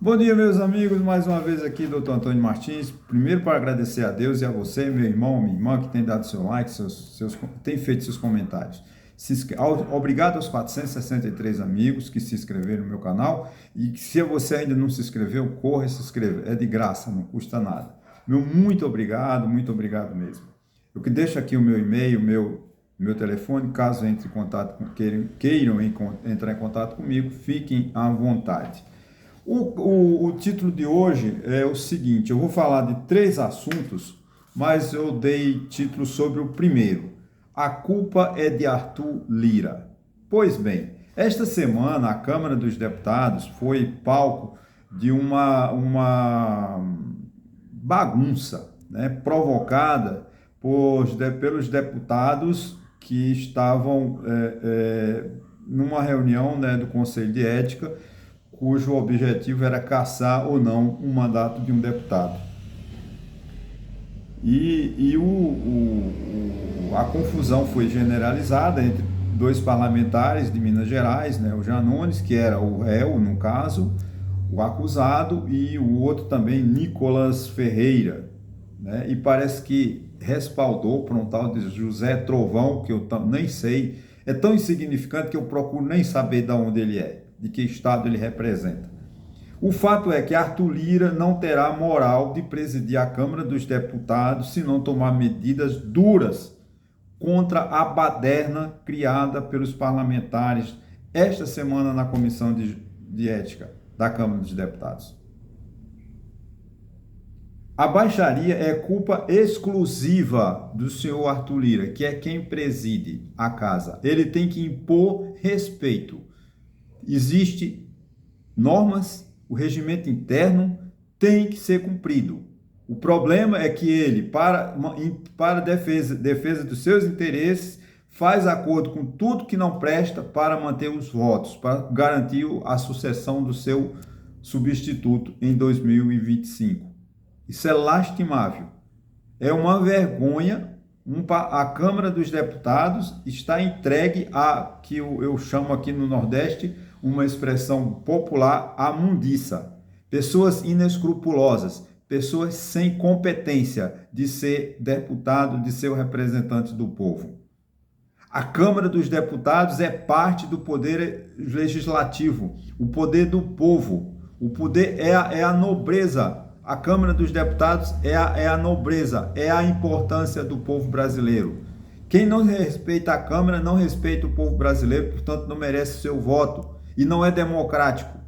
Bom dia, meus amigos. Mais uma vez aqui, Dr. Antônio Martins. Primeiro, para agradecer a Deus e a você, meu irmão, minha irmã, que tem dado seu like, tem feito seus comentários. Obrigado aos 463 amigos que se inscreveram no meu canal. E que, se você ainda não se inscreveu, corra e se inscreva. É de graça, não custa nada. Meu muito obrigado mesmo. Eu que deixo aqui o meu e-mail, meu telefone, caso entre em contato, queiram entrar em contato comigo, fiquem à vontade. O título de hoje é o seguinte: eu vou falar de três assuntos, mas eu dei título sobre o primeiro. A culpa é de Arthur Lira. Pois bem, esta semana a Câmara dos Deputados foi palco de uma bagunça, né, provocada pelos deputados que estavam numa reunião, né, do Conselho de Ética, cujo objetivo era cassar ou não o mandato de um deputado. A confusão foi generalizada entre dois parlamentares de Minas Gerais, né, o Janones, que era o réu, no caso, o acusado, e o outro também, Nicolas Ferreira, né, e parece que respaldou por um tal de José Trovão, que eu nem sei, é tão insignificante que eu procuro nem saber de onde ele é, de que estado ele representa. O fato é que Arthur Lira não terá moral de presidir a Câmara dos Deputados se não tomar medidas duras contra a baderna criada pelos parlamentares esta semana na Comissão de Ética da Câmara dos Deputados. A baixaria é culpa exclusiva do senhor Arthur Lira, que é quem preside a casa. Ele tem que impor respeito. Existem normas, o regimento interno tem que ser cumprido. O problema é que ele, para defesa dos seus interesses, faz acordo com tudo que não presta para manter os votos, para garantir a sucessão do seu substituto em 2025. Isso é lastimável. É uma vergonha. A Câmara dos Deputados está entregue a, que eu chamo aqui no Nordeste, uma expressão popular, a mundiça. Pessoas inescrupulosas, pessoas sem competência de ser deputado, de ser o representante do povo. A Câmara dos Deputados é parte do poder legislativo, o poder do povo. O poder é a nobreza. A Câmara dos Deputados é a nobreza, é a importância do povo brasileiro. Quem não respeita a Câmara não respeita o povo brasileiro, portanto não merece seu voto e não é democrático.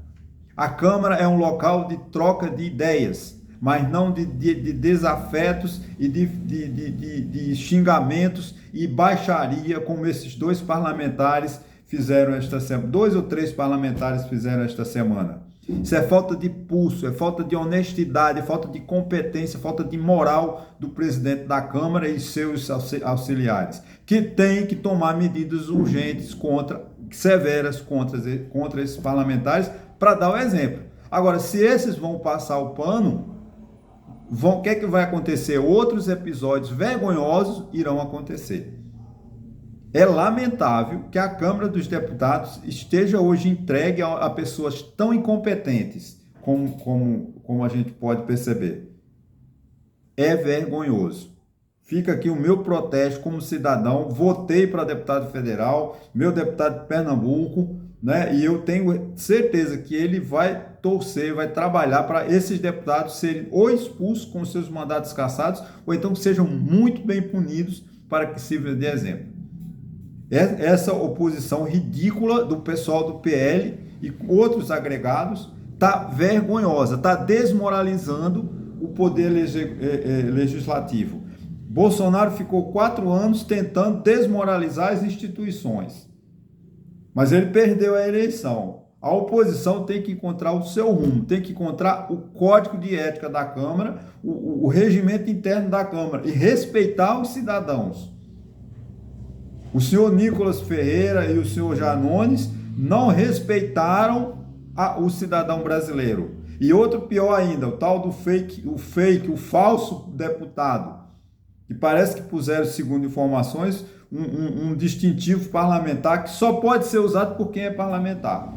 A Câmara é um local de troca de ideias, mas não de desafetos e de xingamentos e baixaria, como esses dois parlamentares fizeram esta semana. 2 ou 3 parlamentares fizeram esta semana. Isso é falta de pulso, é falta de honestidade, é falta de competência, falta de moral do presidente da Câmara e seus auxiliares, que tem que tomar medidas urgentes severas contra esses parlamentares, para dar o exemplo. Agora, se esses vão passar o pano, o que é que vai acontecer? Outros episódios vergonhosos irão acontecer. É lamentável que a Câmara dos Deputados esteja hoje entregue a pessoas tão incompetentes, como a gente pode perceber. É vergonhoso. Fica aqui o meu protesto como cidadão. Votei para deputado federal, meu deputado de Pernambuco, né? E eu tenho certeza que ele vai torcer, vai trabalhar para esses deputados serem ou expulsos com seus mandatos cassados, ou então que sejam muito bem punidos para que sirva de exemplo. Essa oposição ridícula do pessoal do PL e outros agregados está vergonhosa, está desmoralizando o poder legislativo. Bolsonaro ficou 4 anos tentando desmoralizar as instituições, mas ele perdeu a eleição. A oposição tem que encontrar o seu rumo, tem que encontrar o código de ética da Câmara, o regimento interno da Câmara e respeitar os cidadãos. O senhor Nicolas Ferreira e o senhor Janones não respeitaram o cidadão brasileiro. E outro pior ainda, o tal do o falso deputado, que parece que puseram, segundo informações, um distintivo parlamentar que só pode ser usado por quem é parlamentar.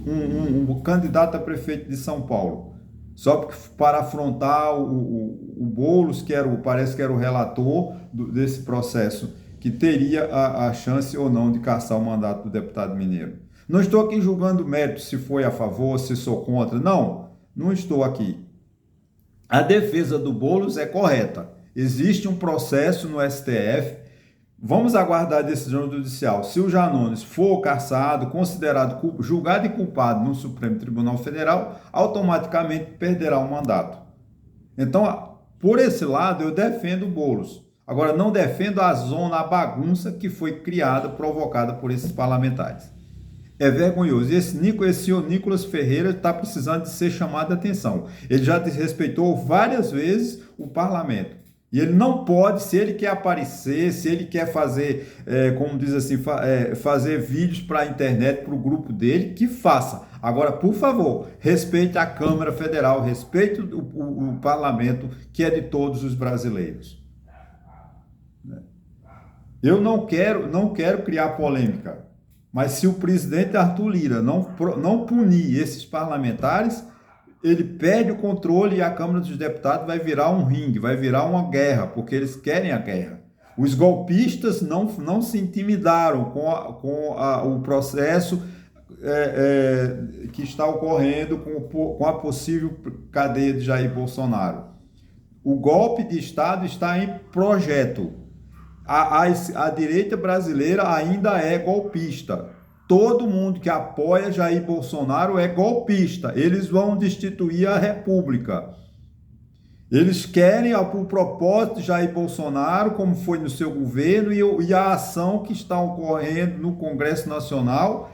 Um candidato a prefeito de São Paulo. Só para afrontar o Boulos, parece que era o relator desse processo, que teria a chance ou não de cassar o mandato do deputado mineiro. Não estou aqui julgando o mérito, se foi a favor, se sou contra. Não estou aqui. A defesa do Boulos é correta. Existe um processo no STF. Vamos aguardar a decisão judicial. Se o Janones for cassado, considerado julgado e culpado no Supremo Tribunal Federal, automaticamente perderá o mandato. Então, por esse lado, eu defendo o Boulos. Agora, não defendo a zona, a bagunça que foi criada, provocada por esses parlamentares. É vergonhoso. E esse senhor Nicolas Ferreira está precisando de ser chamado a atenção. Ele já desrespeitou várias vezes o parlamento. E ele não pode, se ele quer aparecer, se ele quer fazer, como diz assim, fazer vídeos para a internet, para o grupo dele, que faça. Agora, por favor, respeite a Câmara Federal, respeite o parlamento, que é de todos os brasileiros. Eu não quero criar polêmica, mas se o presidente Arthur Lira não punir esses parlamentares, ele perde o controle e a Câmara dos Deputados vai virar um ringue, vai virar uma guerra, porque eles querem a guerra. Os golpistas não se intimidaram com o processo que está ocorrendo com a possível cadeia de Jair Bolsonaro. O golpe de Estado está em projeto. A direita brasileira ainda é golpista. Todo mundo que apoia Jair Bolsonaro é golpista. Eles vão destituir a República. Eles querem o propósito de Jair Bolsonaro, como foi no seu governo, e a ação que está ocorrendo no Congresso Nacional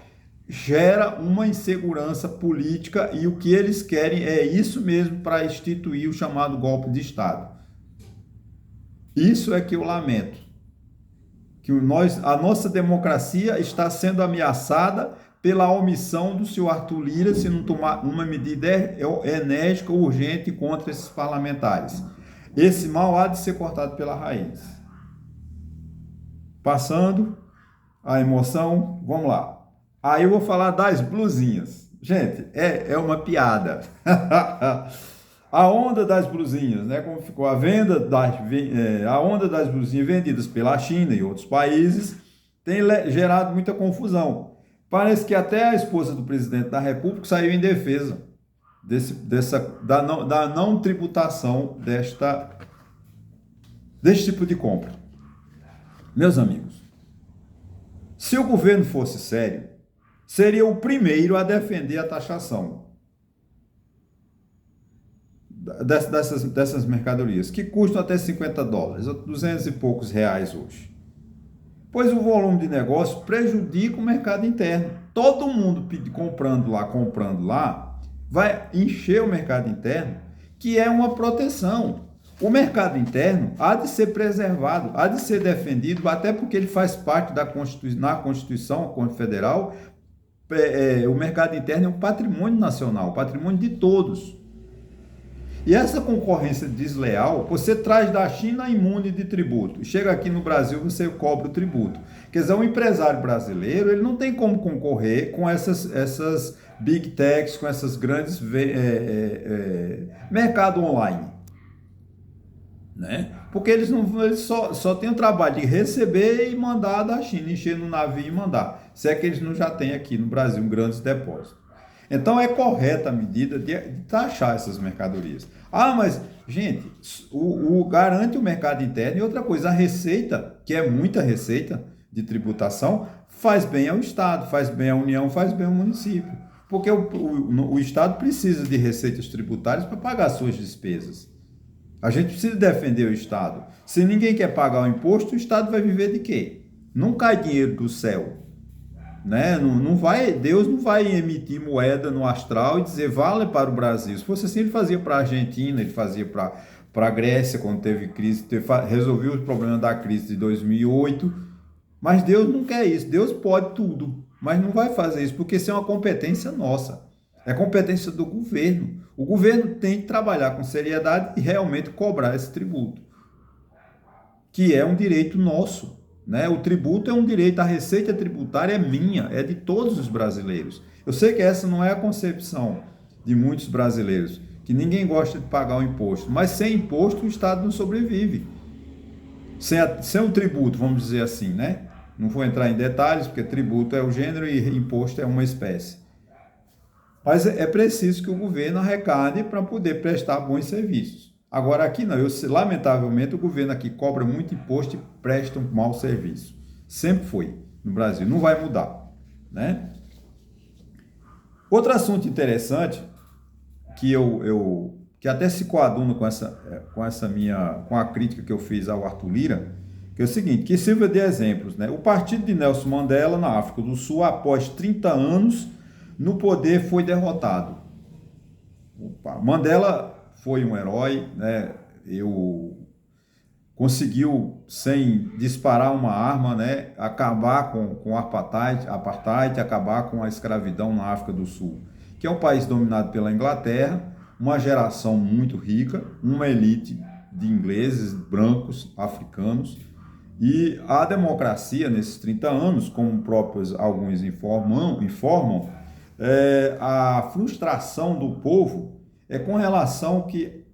gera uma insegurança política, e o que eles querem é isso mesmo, para instituir o chamado golpe de Estado. Isso é que eu lamento. Que a nossa democracia está sendo ameaçada pela omissão do senhor Arthur Lira, se não tomar uma medida enérgica, urgente contra esses parlamentares. Esse mal há de ser cortado pela raiz. Passando a emoção, vamos lá. Aí eu vou falar das blusinhas. Gente, é uma piada. A onda das blusinhas, né? Como ficou a onda das blusinhas vendidas pela China e outros países tem gerado muita confusão. Parece que até a esposa do presidente da República saiu em defesa da não tributação desse tipo de compra. Meus amigos, se o governo fosse sério, seria o primeiro a defender a taxação dessas mercadorias, que custam até $50, 200 e poucos reais hoje. Pois o volume de negócio prejudica o mercado interno. Todo mundo comprando lá, vai encher o mercado interno, que é uma proteção. O mercado interno há de ser preservado, há de ser defendido, até porque ele faz parte na Constituição Federal. O mercado interno é um patrimônio nacional, patrimônio de todos. E essa concorrência desleal, você traz da China imune de tributo. Chega aqui no Brasil, você cobra o tributo. Quer dizer, um empresário brasileiro, ele não tem como concorrer com essas big techs, com essas grandes mercado online. Né? Porque eles só têm o trabalho de receber e mandar da China, encher no navio e mandar. Se é que eles não já têm aqui no Brasil grandes depósitos. Então é correta a medida de taxar essas mercadorias. Mas, gente, garante o mercado interno. E outra coisa, a receita, que é muita receita de tributação, faz bem ao Estado, faz bem à União, faz bem ao município. Porque o Estado precisa de receitas tributárias para pagar suas despesas. A gente precisa defender o Estado. Se ninguém quer pagar o imposto, o Estado vai viver de quê? Não cai dinheiro do céu. Né? Deus não vai emitir moeda no astral e dizer vale para o Brasil. Se fosse assim, ele fazia para a Argentina, ele fazia para a Grécia, quando teve crise, resolveu o problema da crise de 2008. Mas Deus não quer isso. Deus pode tudo, mas não vai fazer isso, porque isso é uma competência nossa. É competência do governo. O governo tem que trabalhar com seriedade e realmente cobrar esse tributo, que é um direito nosso. né? O tributo é um direito, a receita tributária é minha, é de todos os brasileiros. Eu sei que essa não é a concepção de muitos brasileiros, que ninguém gosta de pagar o imposto, mas sem imposto o Estado não sobrevive. Sem o tributo, vamos dizer assim, né? Não vou entrar em detalhes, porque tributo é o gênero e imposto é uma espécie. Mas é preciso que o governo arrecade para poder prestar bons serviços. Agora aqui não, lamentavelmente o governo aqui cobra muito imposto e presta um mau serviço. Sempre foi no Brasil, não vai mudar, né? Outro assunto interessante que que até se coaduna com a crítica que eu fiz ao Arthur Lira, que é o seguinte, que sirva de exemplos, né? O partido de Nelson Mandela na África do Sul, após 30 anos no poder, foi derrotado. Mandela foi um herói, né? Conseguiu, sem disparar uma arma, né, acabar com o apartheid, acabar com a escravidão na África do Sul, que é um país dominado pela Inglaterra, uma geração muito rica, uma elite de ingleses, brancos, africanos, e a democracia nesses 30 anos, como próprios alguns informam, a frustração do povo é com relação que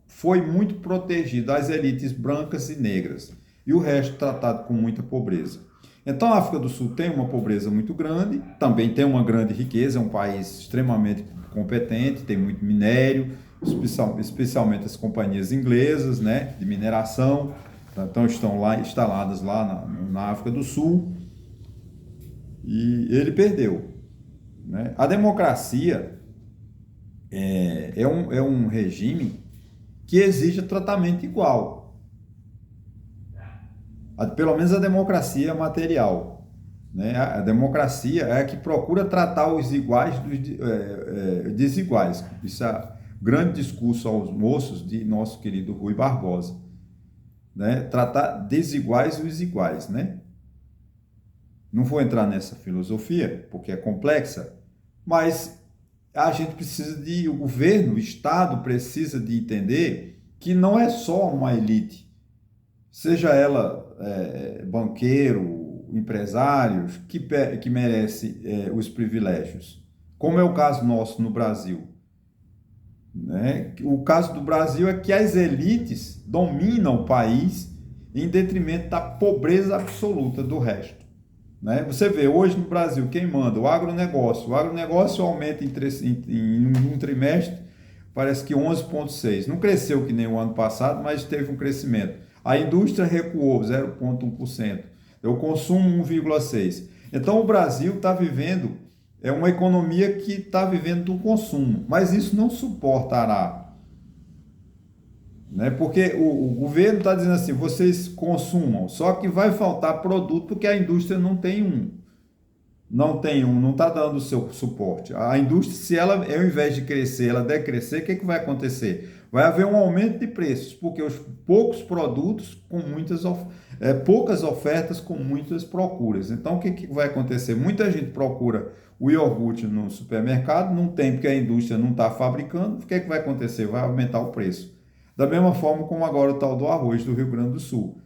foi muito protegido às elites brancas e negras, e o resto tratado com muita pobreza. Então a África do Sul tem uma pobreza muito grande, também tem uma grande riqueza, é um país extremamente competente, tem muito minério, especialmente as companhias inglesas, né, de mineração, então estão lá instaladas lá na África do Sul, e ele perdeu, né? A democracia é um regime que exige tratamento igual. Pelo menos a democracia material, né? A democracia é a que procura tratar os iguais dos desiguais. Isso é grande discurso aos moços de nosso querido Rui Barbosa, né? Tratar desiguais os iguais, né? Não vou entrar nessa filosofia, porque é complexa, mas a gente precisa o governo, o Estado precisa de entender que não é só uma elite, seja ela banqueiro, empresários, que merece os privilégios, como é o caso nosso no Brasil, né? O caso do Brasil é que as elites dominam o país em detrimento da pobreza absoluta do resto. Né? Você vê, hoje no Brasil, quem manda? O agronegócio. O agronegócio aumenta em um trimestre, parece que 11,6%. Não cresceu que nem o ano passado, mas teve um crescimento. A indústria recuou 0,1%. O consumo 1,6%. Então o Brasil está vivendo, uma economia que está vivendo do consumo, mas isso não suportará. Né? Porque o governo está dizendo assim, vocês consumam, só que vai faltar produto porque a indústria não está dando o seu suporte. A indústria, se ela, ao invés de crescer, ela decrescer, o que vai acontecer? Vai haver um aumento de preços, porque os poucos produtos com poucas ofertas com muitas procuras. Então, o que vai acontecer? Muita gente procura o iogurte no supermercado, não tem porque a indústria não está fabricando, o que vai acontecer? Vai aumentar o preço. Da mesma forma como agora o tal do arroz do Rio Grande do Sul.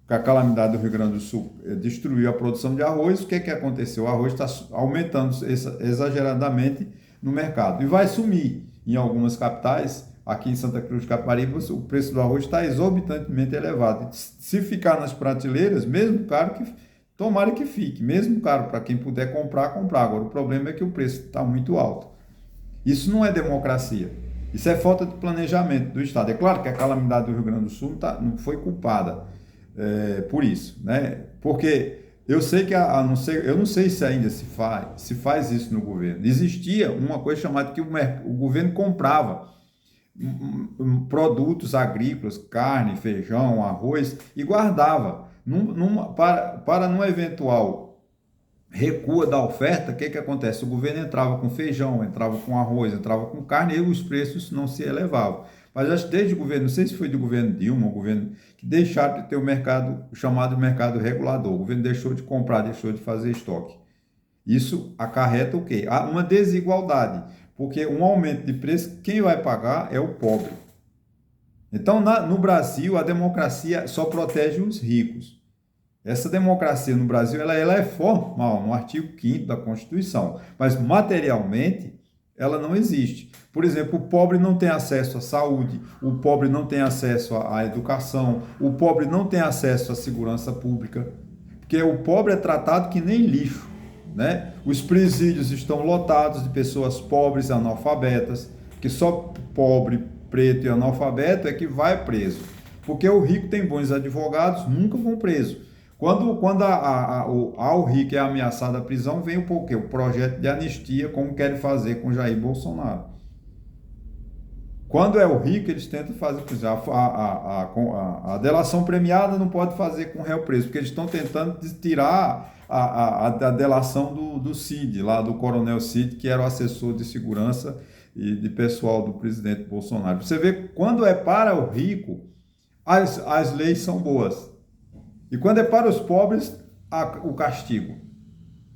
A calamidade do Rio Grande do Sul destruiu a produção de arroz, o que aconteceu? O arroz está aumentando exageradamente no mercado e vai sumir em algumas capitais. Aqui em Santa Cruz de Caparibe, o preço do arroz está exorbitantemente elevado. Se ficar nas prateleiras, mesmo caro, tomara que fique, mesmo caro para quem puder comprar. Agora, o problema é que o preço está muito alto. Isso não é democracia. Isso é falta de planejamento do Estado. É claro que a calamidade do Rio Grande do Sul não foi culpada por isso, né? Porque eu sei que eu não sei se ainda se faz isso no governo. Existia uma coisa chamada que o governo comprava produtos agrícolas, carne, feijão, arroz, e guardava. Para num eventual recua da oferta, o que acontece? O governo entrava com feijão, entrava com arroz, entrava com carne e os preços não se elevavam. Mas acho que desde o governo, não sei se foi do governo Dilma, o governo que deixaram de ter o chamado mercado regulador. O governo deixou de comprar, deixou de fazer estoque. Isso acarreta o quê? Uma desigualdade, porque um aumento de preço, quem vai pagar é o pobre. Então, no Brasil, a democracia só protege os ricos. Essa democracia no Brasil ela é formal, no artigo 5º da Constituição, mas materialmente ela não existe. Por exemplo, o pobre não tem acesso à saúde, o pobre não tem acesso à educação, o pobre não tem acesso à segurança pública, porque o pobre é tratado que nem lixo, né? Os presídios estão lotados de pessoas pobres e analfabetas, que só pobre, preto e analfabeto é que vai preso, porque o rico tem bons advogados, nunca vão preso. Quando o rico é ameaçado a prisão, vem o projeto de anistia, como querem fazer com Jair Bolsonaro. Quando é o rico, eles tentam fazer, por exemplo, a delação premiada não pode fazer com réu preso, porque eles estão tentando tirar a delação do Cid, lá do coronel Cid, que era o assessor de segurança e de pessoal do presidente Bolsonaro. Você vê, quando é para o rico, as leis são boas. E quando é para os pobres, o castigo.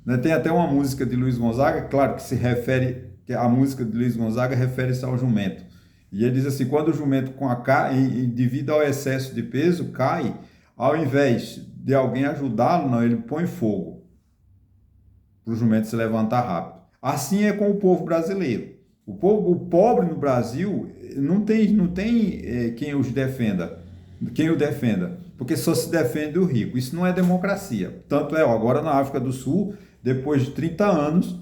Né? Tem até uma música de Luiz Gonzaga, claro que a música de Luiz Gonzaga refere-se ao jumento. E ele diz assim, quando o jumento devido ao excesso de peso cai, ao invés de alguém ajudá-lo, não, ele põe fogo para o jumento se levantar rápido. Assim é com o povo brasileiro. O pobre no Brasil não tem quem o defenda, porque só se defende o rico. Isso não é democracia. Tanto é, agora na África do Sul, depois de 30 anos,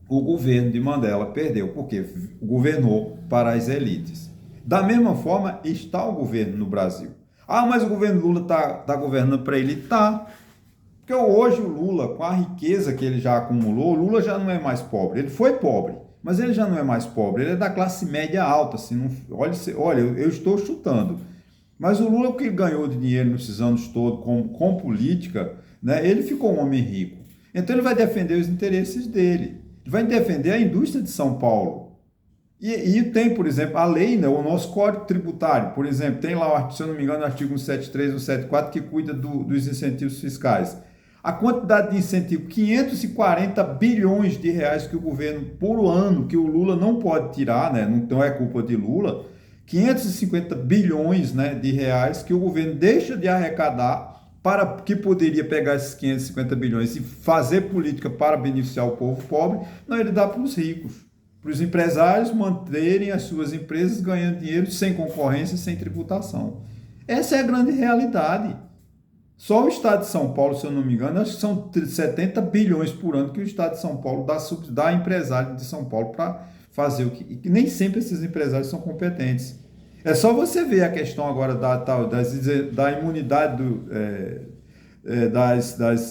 o governo de Mandela perdeu, porque governou para as elites. Da mesma forma está o governo no Brasil. Ah, mas o governo Lula está governando para ele? Tá. Porque hoje o Lula, com a riqueza que ele já acumulou, o Lula já não é mais pobre. Ele foi pobre, mas ele já não é mais pobre. Ele é da classe média alta. Assim, não, olha, eu estou chutando. Mas o Lula, o que ele ganhou de dinheiro nesses anos todos com política, né, ele ficou um homem rico. Então ele vai defender os interesses dele. Ele vai defender a indústria de São Paulo. E tem, por exemplo, a lei, né, o nosso Código Tributário, por exemplo, tem lá, se eu não me engano, o artigo 173 ou 174, que cuida dos incentivos fiscais. A quantidade de incentivo, 540 bilhões de reais que o governo, por ano, que o Lula não pode tirar, né, não é culpa de Lula, 550 bilhões, né, de reais que o governo deixa de arrecadar para que poderia pegar esses 550 bilhões e fazer política para beneficiar o povo pobre, não, ele dá para os ricos, para os empresários manterem as suas empresas ganhando dinheiro sem concorrência, sem tributação. Essa é a grande realidade. Só o Estado de São Paulo, se eu não me engano, acho que são 70 bilhões por ano que o Estado de São Paulo dá a empresário de São Paulo para fazer o que... E nem sempre esses empresários são competentes. É só você ver a questão agora da imunidade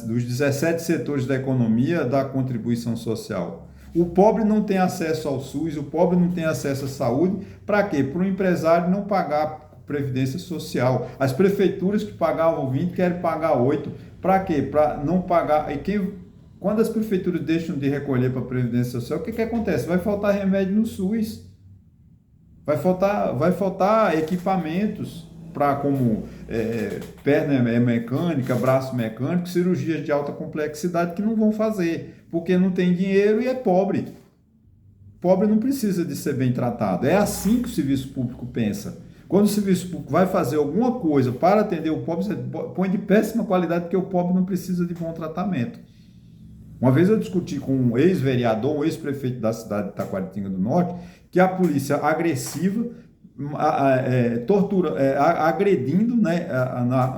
dos 17 setores da economia, da contribuição social. O pobre não tem acesso ao SUS, o pobre não tem acesso à saúde. Para quê? Para o empresário não pagar previdência social. As prefeituras que pagavam 20 querem pagar 8. Para quê? Para não pagar... Quando as prefeituras deixam de recolher para a previdência social, o que acontece? Vai faltar remédio no SUS. Vai faltar equipamentos como perna mecânica, braço mecânico, cirurgias de alta complexidade que não vão fazer, porque não tem dinheiro e é pobre. Pobre não precisa de ser bem tratado. É assim que o serviço público pensa. Quando o serviço público vai fazer alguma coisa para atender o pobre, você põe de péssima qualidade, porque o pobre não precisa de bom tratamento. Uma vez eu discuti com um ex-vereador, um ex-prefeito da cidade de Taquaritinga do Norte, que a polícia agressiva, agredindo, né,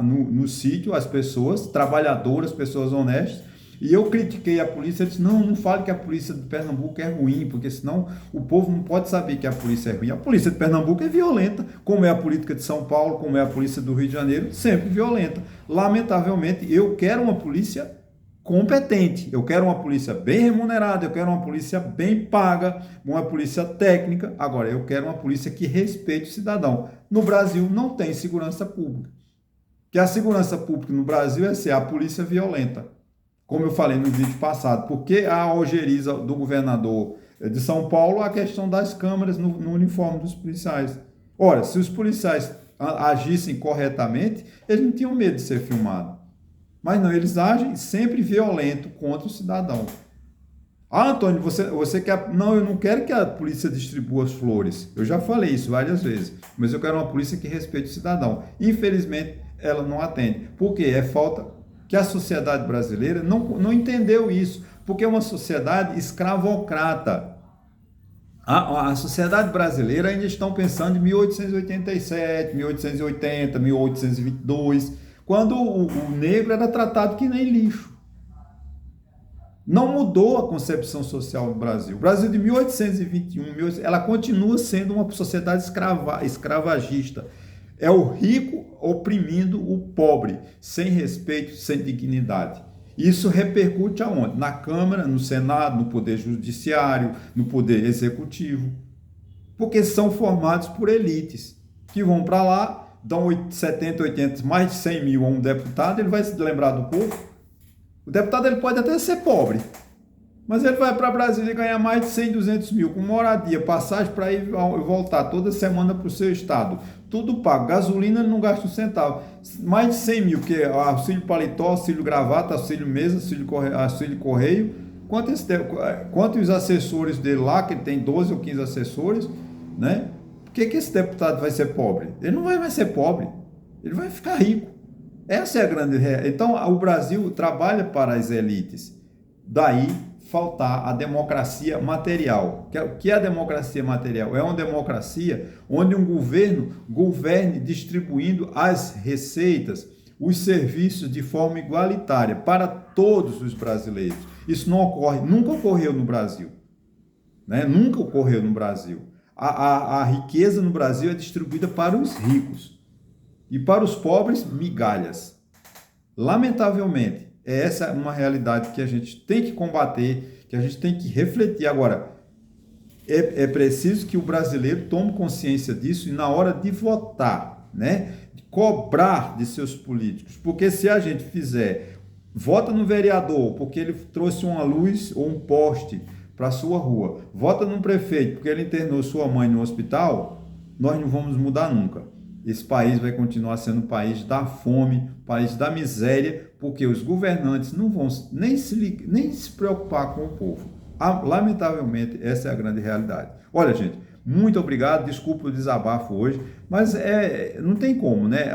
no sítio as pessoas, trabalhadoras, pessoas honestas, e eu critiquei a polícia. Ele disse, não fale que a polícia de Pernambuco é ruim, porque senão o povo não pode saber que a polícia é ruim. A polícia de Pernambuco é violenta, como é a política de São Paulo, como é a polícia do Rio de Janeiro, sempre violenta. Lamentavelmente, eu quero uma polícia competente, eu quero uma polícia bem remunerada, eu quero uma polícia bem paga, uma polícia técnica. Agora, eu quero uma polícia que respeite o cidadão. No Brasil não tem segurança pública. Que a segurança pública no Brasil é ser a polícia violenta. Como eu falei no vídeo passado, porque a ojeriza do governador de São Paulo a questão das câmeras no uniforme dos policiais. Ora, se os policiais agissem corretamente, eles não tinham medo de ser filmados. Mas não, eles agem sempre violento contra o cidadão. Ah, Antônio, você quer... Não, eu não quero que a polícia distribua as flores. Eu já falei isso várias vezes. Mas eu quero uma polícia que respeite o cidadão. Infelizmente, ela não atende. Por quê? É falta que a sociedade brasileira não entendeu isso, porque é uma sociedade escravocrata. A sociedade brasileira ainda estão pensando em 1887, 1880, 1822, quando o negro era tratado que nem lixo. Não mudou a concepção social do Brasil. O Brasil de 1821, ela continua sendo uma sociedade escravagista. É o rico oprimindo o pobre, sem respeito, sem dignidade. Isso repercute aonde? Na Câmara, no Senado, no Poder Judiciário, no Poder Executivo. Porque são formados por elites que vão para lá, dão 70, 80, mais de 100 mil a um deputado, ele vai se lembrar do povo. O deputado ele pode até ser pobre, mas ele vai para Brasília e ganhar mais de 100, 200 mil, com moradia, passagem para ir e voltar toda semana para o seu estado. Tudo pago. Gasolina ele não gasta um centavo. Mais de 100 mil, que é auxílio paletó, auxílio gravata, auxílio mesa, auxílio correio. Quantos assessores dele lá, que ele tem 12 ou 15 assessores, né? Por que esse deputado vai ser pobre? Ele não vai ser pobre, ele vai ficar rico. Essa é a grande realidade. Então, o Brasil trabalha para as elites. Daí faltar a democracia material. O que é a democracia material? É uma democracia onde um governo governe distribuindo as receitas, os serviços de forma igualitária para todos os brasileiros. Isso não ocorre, nunca ocorreu no Brasil. Né? Nunca ocorreu no Brasil. A riqueza no Brasil é distribuída para os ricos e para os pobres, migalhas. Lamentavelmente, essa é uma realidade que a gente tem que combater, que a gente tem que refletir. Agora, é preciso que o brasileiro tome consciência disso e na hora de votar, né, de cobrar de seus políticos. Porque se a gente vota no vereador porque ele trouxe uma luz ou um poste para a sua rua, vota no prefeito porque ele internou sua mãe no hospital, nós não vamos mudar nunca. Esse país vai continuar sendo um país da fome, um país da miséria, porque os governantes não vão nem se preocupar com o povo. Lamentavelmente, essa é a grande realidade. Olha, gente, muito obrigado, desculpa o desabafo hoje, mas não tem como, né?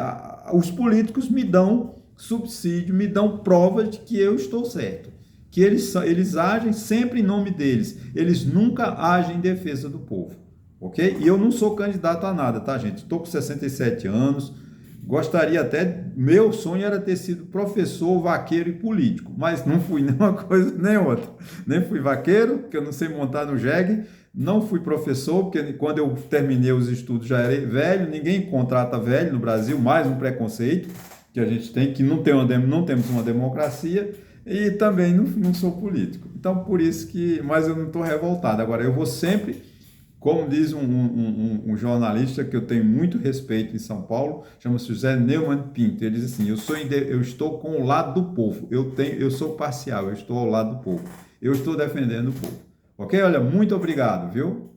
Os políticos me dão subsídio, me dão provas de que eu estou certo, que eles agem sempre em nome deles, eles nunca agem em defesa do povo. Ok? E eu não sou candidato a nada, tá, gente? Estou com 67 anos, gostaria até, meu sonho era ter sido professor, vaqueiro e político, mas não fui nem uma coisa nem outra. Nem fui vaqueiro, porque eu não sei montar no jegue, não fui professor, porque quando eu terminei os estudos já era velho, ninguém contrata velho no Brasil, mais um preconceito que a gente tem, que não temos uma democracia, e também não sou político. Então, por isso mas eu não estou revoltado. Agora, eu vou sempre... Como diz um jornalista que eu tenho muito respeito em São Paulo, chama-se José Neumann Pinto, ele diz assim, eu estou com o lado do povo, eu sou parcial, eu estou ao lado do povo, eu estou defendendo o povo. Ok? Olha, muito obrigado, viu?